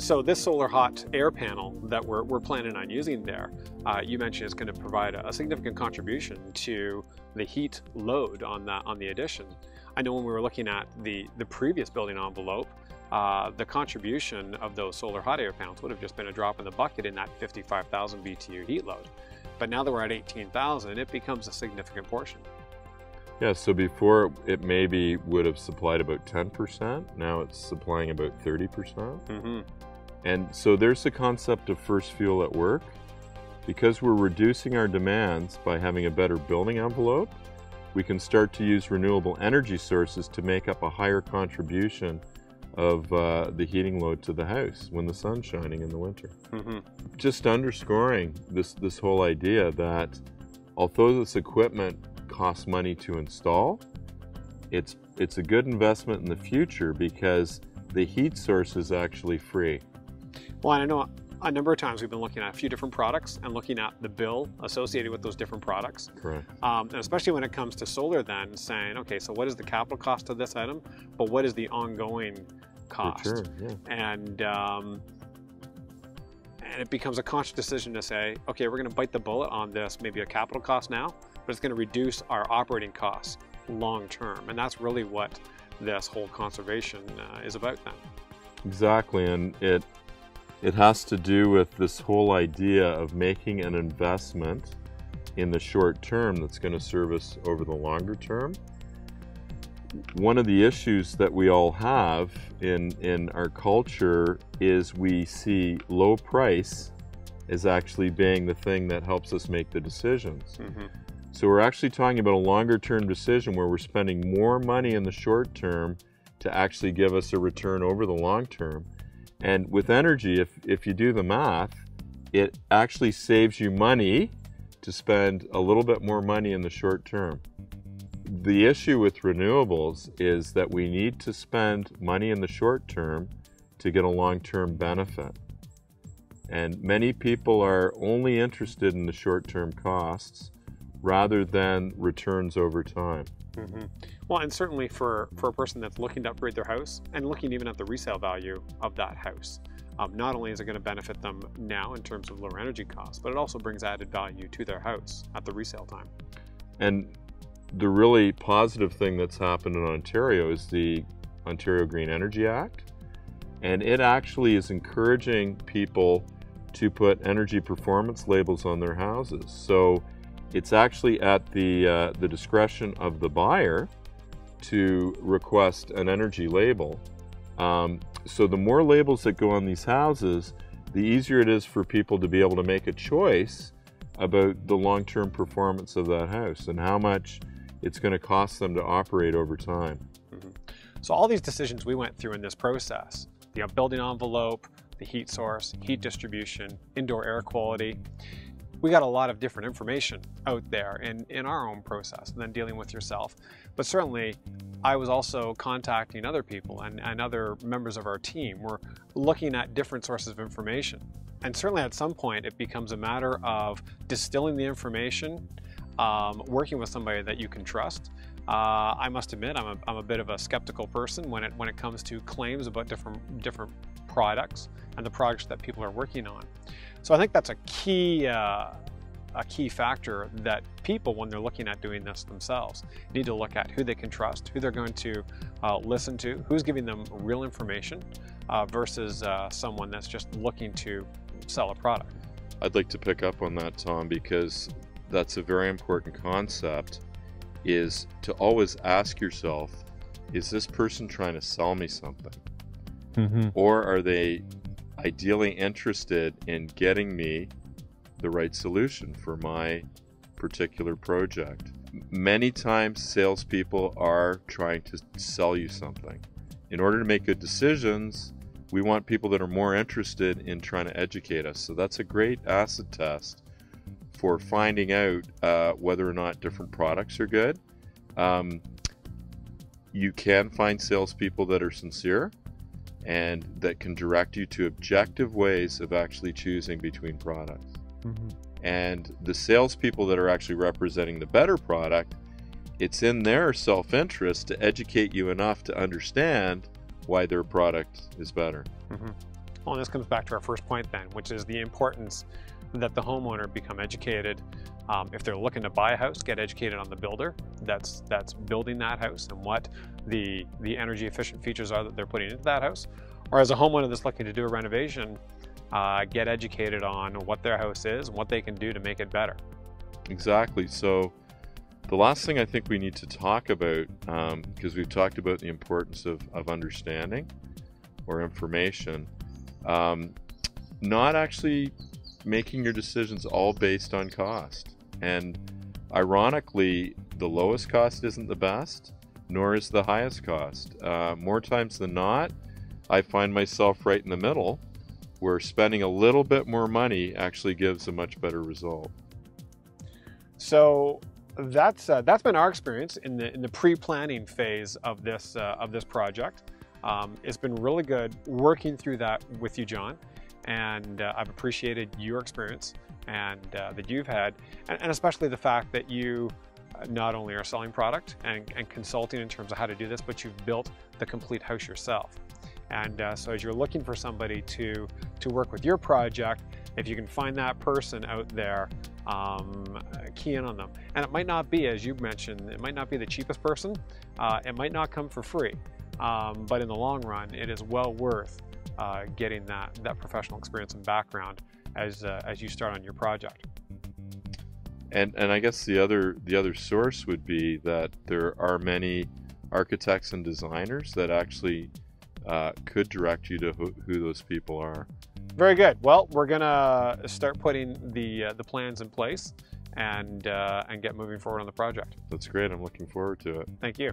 So this solar hot air panel that we're planning on using there, you mentioned is going to provide a significant contribution to the heat load on the addition. I know when we were looking at the previous building envelope, the contribution of those solar hot air panels would have just been a drop in the bucket in that 55,000 BTU heat load. But now that we're at 18,000, it becomes a significant portion. Yeah, so before it maybe would have supplied about 10%, now it's supplying about 30%. Mm-hmm. And so there's the concept of first fuel at work. Because we're reducing our demands by having a better building envelope, we can start to use renewable energy sources to make up a higher contribution of the heating load to the house when the sun's shining in the winter. Mm-hmm. Just underscoring this whole idea that although this equipment costs money to install, it's a good investment in the future because the heat source is actually free. Well, I know a number of times we've been looking at a few different products and looking at the bill associated with those different products. Correct. And especially when it comes to solar, then saying, okay, so what is the capital cost of this item, but what is the ongoing cost? Return, yeah. And it becomes a conscious decision to say, okay, we're going to bite the bullet on this, maybe a capital cost now, but it's going to reduce our operating costs long term. And that's really what this whole conservation is about then. Exactly, and it has to do with this whole idea of making an investment in the short term that's going to serve us over the longer term. One of the issues that we all have in our culture is we see low price as actually being the thing that helps us make the decisions. Mm-hmm. So we're actually talking about a longer term decision where we're spending more money in the short term to actually give us a return over the long term. And with energy, if you do the math, it actually saves you money to spend a little bit more money in the short term. The issue with renewables is that we need to spend money in the short term to get a long-term benefit. And many people are only interested in the short-term costs rather than returns over time. Mm-hmm. Well, and certainly for a person that's looking to upgrade their house and looking even at the resale value of that house, not only is it going to benefit them now in terms of lower energy costs, but it also brings added value to their house at the resale time. And the really positive thing that's happened in Ontario is the Ontario Green Energy Act, and it actually is encouraging people to put energy performance labels on their houses. So it's actually at the discretion of the buyer to request an energy label. So the more labels that go on these houses, the easier it is for people to be able to make a choice about the long-term performance of that house and how much it's going to cost them to operate over time. Mm-hmm. So all these decisions we went through in this process, the building envelope, the heat source, heat distribution, indoor air quality, we got a lot of different information out there in our own process and then dealing with yourself. But certainly I was also contacting other people and other members of our team. We're looking at different sources of information. And certainly at some point it becomes a matter of distilling the information, working with somebody that you can trust. I must admit I'm a bit of a skeptical person when it comes to claims about different products and the products that people are working on. So I think that's a key factor that people, when they're looking at doing this themselves, need to look at who they can trust, who they're going to listen to, who's giving them real information versus someone that's just looking to sell a product. I'd like to pick up on that, Tom, because that's a very important concept, is to always ask yourself, is this person trying to sell me something? Mm-hmm. Or are they ideally interested in getting me the right solution for my particular project? Many times salespeople are trying to sell you something. In order to make good decisions, we want people that are more interested in trying to educate us. So that's a great acid test for finding out whether or not different products are good. You can find salespeople that are sincere and that can direct you to objective ways of actually choosing between products. Mm-hmm. And the salespeople that are actually representing the better product, it's in their self-interest to educate you enough to understand why their product is better. Mm-hmm. Well, and this comes back to our first point then, which is the importance that the homeowner become educated. If they're looking to buy a house, get educated on the builder that's building that house and what the energy efficient features are that they're putting into that house. Or as a homeowner that's looking to do a renovation, get educated on what their house is and what they can do to make it better. Exactly. So the last thing I think we need to talk about, because we've talked about the importance of understanding or information, not actually making your decisions all based on cost. And ironically, the lowest cost isn't the best, nor is the highest cost. More times than not, I find myself right in the middle, where spending a little bit more money actually gives a much better result. So that's been our experience in the pre-planning phase of this project. It's been really good working through that with you, John, and I've appreciated your experience and that you've had, and especially the fact that you not only are selling product and consulting in terms of how to do this, but you've built the complete house yourself. And so as you're looking for somebody to work with your project, if you can find that person out there, key in on them. And it might not be, as you mentioned, it might not be the cheapest person. It might not come for free, but in the long run, it is well worth getting that professional experience and background as you start on your project. And I guess the other source would be that there are many architects and designers that actually could direct you to who those people are. Very good. Well, we're gonna start putting the plans in place and get moving forward on the project. That's great. I'm looking forward to it. Thank you.